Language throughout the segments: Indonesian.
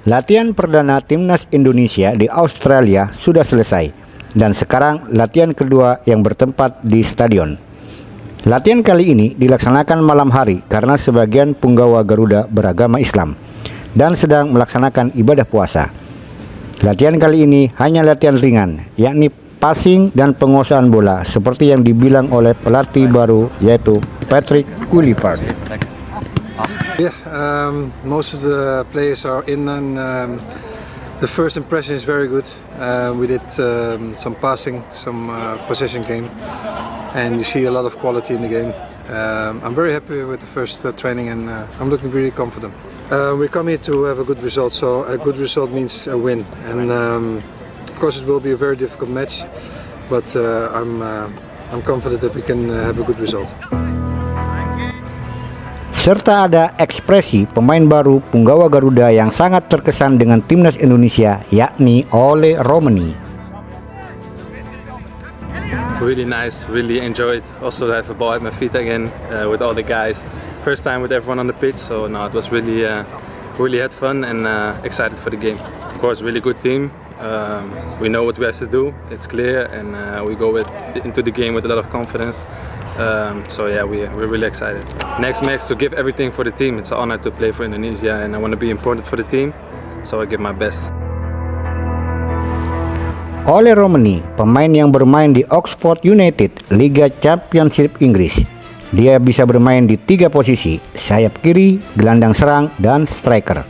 Latihan perdana timnas Indonesia di Australia sudah selesai dan sekarang latihan kedua yang bertempat di stadion. Latihan kali ini dilaksanakan malam hari karena sebagian punggawa Garuda beragama Islam dan sedang melaksanakan ibadah puasa. Latihan kali ini hanya latihan ringan, yakni passing dan penguasaan bola seperti yang dibilang oleh pelatih baru yaitu Patrick Kluivert. Yeah, most of the players are in and the first impression is very good. We did some passing, some possession game, and you see a lot of quality in the game. I'm very happy with the first training and I'm looking really confident. We come here to have a good result, so a good result means a win. And of course it will be a very difficult match, but I'm confident that we can have a good result. Serta ada ekspresi pemain baru punggawa Garuda yang sangat terkesan dengan timnas Indonesia, yakni Ole Romani. Really nice, really enjoyed. Also to have a ball at my feet again with all the guys. First time with everyone on the pitch, so no, it was really had fun and excited for the game. Of course, really good team. We know what we have to do. It's clear, and we go into the game with a lot of confidence. So yeah, we're really excited. Next match to give everything for the team. It's an honor to play for Indonesia, and I want to be important for the team. So I give my best. Ole Romani, pemain yang bermain di Oxford United, Liga Championship Inggris. Dia bisa bermain di 3 posisi, sayap kiri, gelandang serang, dan striker.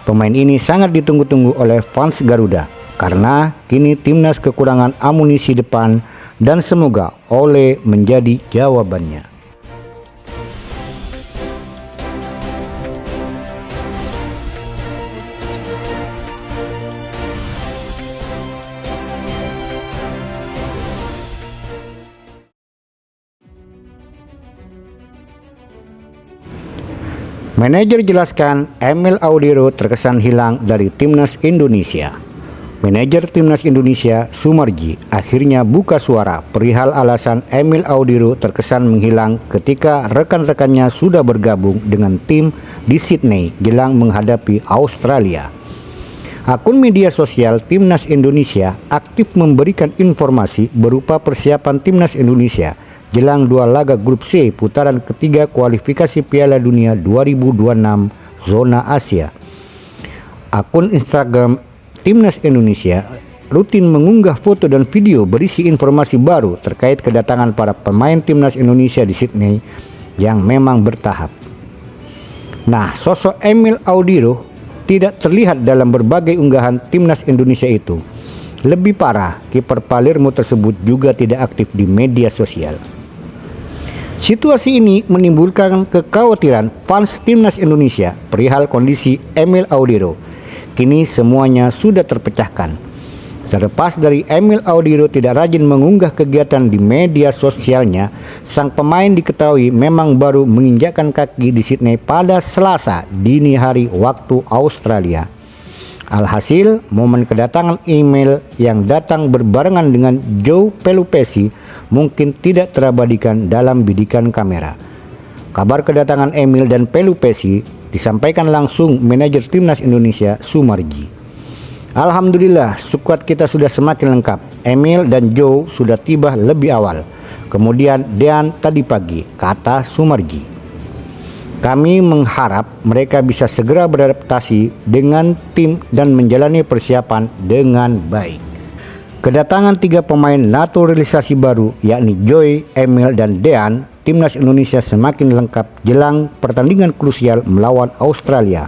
Pemain ini sangat ditunggu-tunggu oleh fans Garuda, karena kini timnas kekurangan amunisi depan dan semoga Ole menjadi jawabannya. Manajer jelaskan Emil Audero terkesan hilang dari timnas Indonesia. Manajer timnas Indonesia, Sumarji, akhirnya buka suara perihal alasan Emil Audero terkesan menghilang ketika rekan-rekannya sudah bergabung dengan tim di Sydney jelang menghadapi Australia. Akun media sosial timnas Indonesia aktif memberikan informasi berupa persiapan timnas Indonesia jelang 2 laga grup C putaran ketiga kualifikasi Piala Dunia 2026 zona Asia. Akun Instagram Timnas Indonesia rutin mengunggah foto dan video berisi informasi baru terkait kedatangan para pemain Timnas Indonesia di Sydney yang memang bertahap. Nah, sosok Emil Audero tidak terlihat dalam berbagai unggahan Timnas Indonesia itu. Lebih parah, kiper Palermo tersebut juga tidak aktif di media sosial. Situasi ini menimbulkan kekhawatiran fans Timnas Indonesia perihal kondisi Emil Audero. Kini semuanya sudah terpecahkan. Terlepas dari Emil Audero tidak rajin mengunggah kegiatan di media sosialnya, sang pemain diketahui memang baru menginjakkan kaki di Sydney pada Selasa dini hari waktu Australia. Alhasil, momen kedatangan Emil yang datang berbarengan dengan Joe Pelupessy mungkin tidak terabadikan dalam bidikan kamera. Kabar kedatangan Emil dan Pelupessy disampaikan langsung manajer timnas Indonesia, Sumarji. Alhamdulillah, skuad kita sudah semakin lengkap. Emil dan Joe sudah tiba lebih awal. Kemudian Dean tadi pagi, kata Sumarji. Kami mengharap mereka bisa segera beradaptasi dengan tim dan menjalani persiapan dengan baik. Kedatangan 3 pemain naturalisasi baru, yakni Joe, Emil, dan Dean, timnas Indonesia semakin lengkap jelang pertandingan krusial melawan Australia.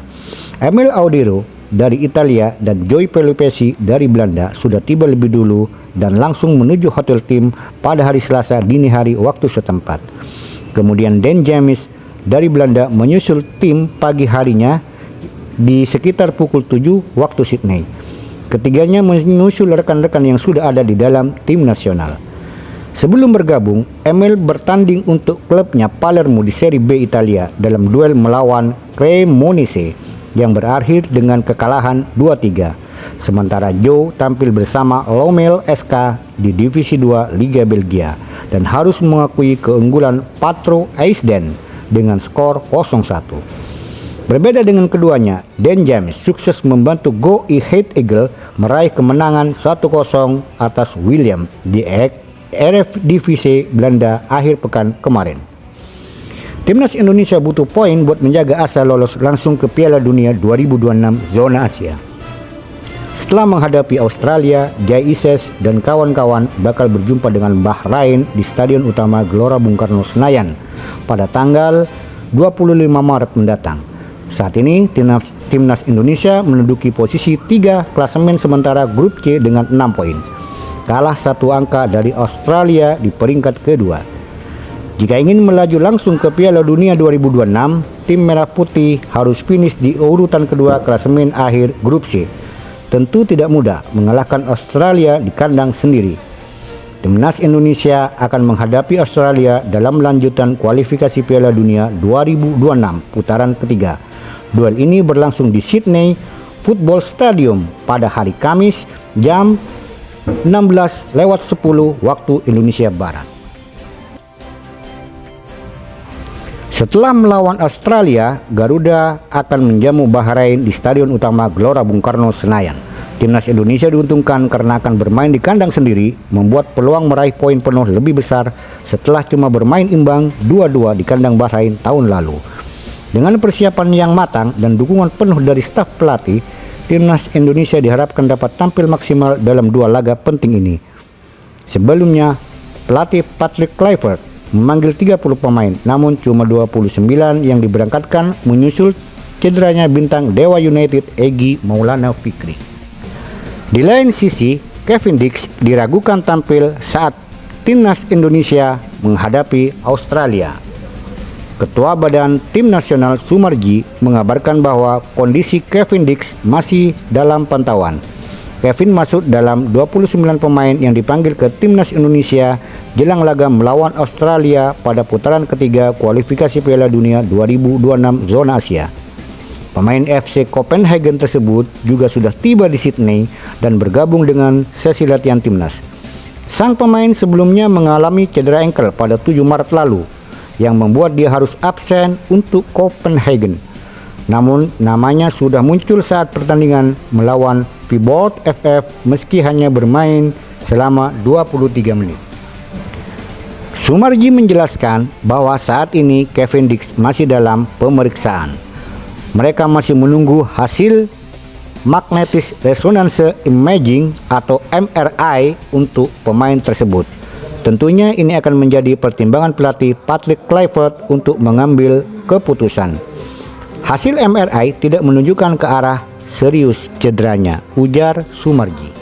Emil Audero dari Italia dan Joe Pelupessy dari Belanda sudah tiba lebih dulu dan langsung menuju hotel tim pada hari Selasa dini hari waktu setempat. Kemudian Dan James dari Belanda menyusul tim pagi harinya di sekitar pukul 7 waktu Sydney. Ketiganya menyusul rekan-rekan yang sudah ada di dalam tim nasional. Sebelum bergabung, Emil bertanding untuk klubnya Palermo di Serie B Italia dalam duel melawan Cremonese yang berakhir dengan kekalahan 2-3. Sementara Joe tampil bersama Lommel SK di Divisi 2 Liga Belgia dan harus mengakui keunggulan Patro Eisden dengan skor 0-1. Berbeda dengan keduanya, Dan James sukses membantu Go Ahead Eagles meraih kemenangan 1-0 atas William di Eredivisie Belanda akhir pekan kemarin. Timnas Indonesia butuh poin buat menjaga asa lolos langsung ke Piala Dunia 2026 zona Asia. Setelah menghadapi Australia, Jai Ises dan kawan-kawan bakal berjumpa dengan Bahrain di Stadion Utama Gelora Bung Karno Senayan pada tanggal 25 Maret mendatang. Saat ini Timnas Indonesia menduduki posisi 3 klasemen sementara grup C dengan 6 poin. Kalah 1 angka dari Australia di peringkat kedua. Jika ingin melaju langsung ke Piala Dunia 2026, tim Merah Putih harus finish di urutan kedua klasemen akhir grup C. Tentu tidak mudah mengalahkan Australia di kandang sendiri. Timnas Indonesia akan menghadapi Australia dalam lanjutan kualifikasi Piala Dunia 2026 putaran ketiga. Duel ini berlangsung di Sydney Football Stadium pada hari Kamis jam 16:10 waktu Indonesia Barat. Setelah melawan Australia, Garuda akan menjamu Bahrain di Stadion Utama Gelora Bung Karno Senayan. Timnas Indonesia diuntungkan karena akan bermain di kandang sendiri, membuat peluang meraih poin penuh lebih besar setelah cuma bermain imbang 2-2 di kandang Bahrain tahun lalu. Dengan persiapan yang matang dan dukungan penuh dari staf pelatih, Timnas Indonesia diharapkan dapat tampil maksimal dalam 2 laga penting ini. Sebelumnya, pelatih Patrick Kluivert memanggil 30 pemain, namun cuma 29 yang diberangkatkan menyusul cederanya bintang Dewa United Egy Maulana Fikri. Di lain sisi, Kevin Dix diragukan tampil saat Timnas Indonesia menghadapi Australia. Ketua Badan Tim Nasional Sumarji mengabarkan bahwa kondisi Kevin Dix masih dalam pantauan. Kevin masuk dalam 29 pemain yang dipanggil ke Timnas Indonesia jelang laga melawan Australia pada putaran ketiga kualifikasi Piala Dunia 2026 zona Asia. Pemain FC Copenhagen tersebut juga sudah tiba di Sydney dan bergabung dengan sesi latihan timnas. Sang pemain sebelumnya mengalami cedera engkel pada 7 Maret lalu, yang membuat dia harus absen untuk Copenhagen. Namun namanya sudah muncul saat pertandingan melawan Viborg FF meski hanya bermain selama 23 menit. Sumarji menjelaskan bahwa saat ini Kevin Dix masih dalam pemeriksaan. Mereka masih menunggu hasil magnetic resonance imaging atau MRI untuk pemain tersebut. Tentunya ini akan menjadi pertimbangan pelatih Patrick Kluivert untuk mengambil keputusan. Hasil MRI tidak menunjukkan ke arah serius cederanya, ujar Sumarji.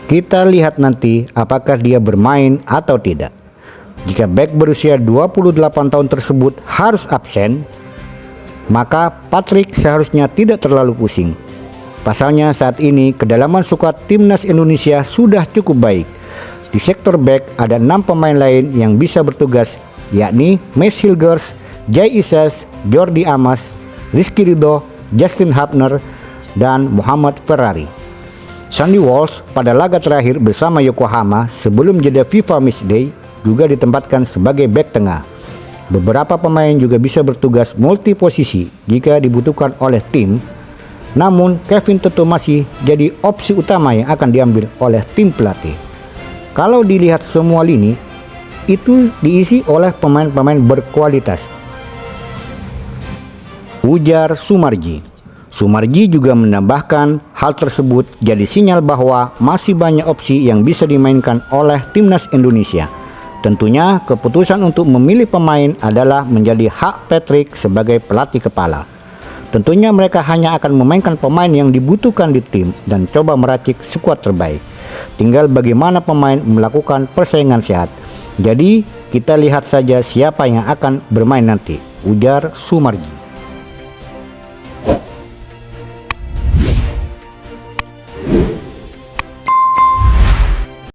Kita lihat nanti apakah dia bermain atau tidak. Jika bek berusia 28 tahun tersebut harus absen, maka Patrick seharusnya tidak terlalu pusing. Pasalnya saat ini kedalaman skuad Timnas Indonesia sudah cukup baik. Di sektor back ada 6 pemain lain yang bisa bertugas, yakni Max Hilgers, Jai Ises, Jordi Amas, Rizky Ridho, Justin Hapner, dan Muhammad Ferrari. Sandy Walsh pada laga terakhir bersama Yokohama sebelum jeda FIFA Matchday juga ditempatkan sebagai back tengah. Beberapa pemain juga bisa bertugas multi posisi jika dibutuhkan oleh tim. Namun Kevin tentu masih jadi opsi utama yang akan diambil oleh tim pelatih. Kalau dilihat semua lini, itu diisi oleh pemain-pemain berkualitas, ujar Sumarji. Sumarji juga menambahkan hal tersebut jadi sinyal bahwa masih banyak opsi yang bisa dimainkan oleh Timnas Indonesia. Tentunya keputusan untuk memilih pemain adalah menjadi hak Patrick sebagai pelatih kepala. Tentunya mereka hanya akan memainkan pemain yang dibutuhkan di tim dan coba meracik skuad terbaik. Tinggal bagaimana pemain melakukan persaingan sehat. Jadi kita lihat saja siapa yang akan bermain nanti, ujar Sumarji.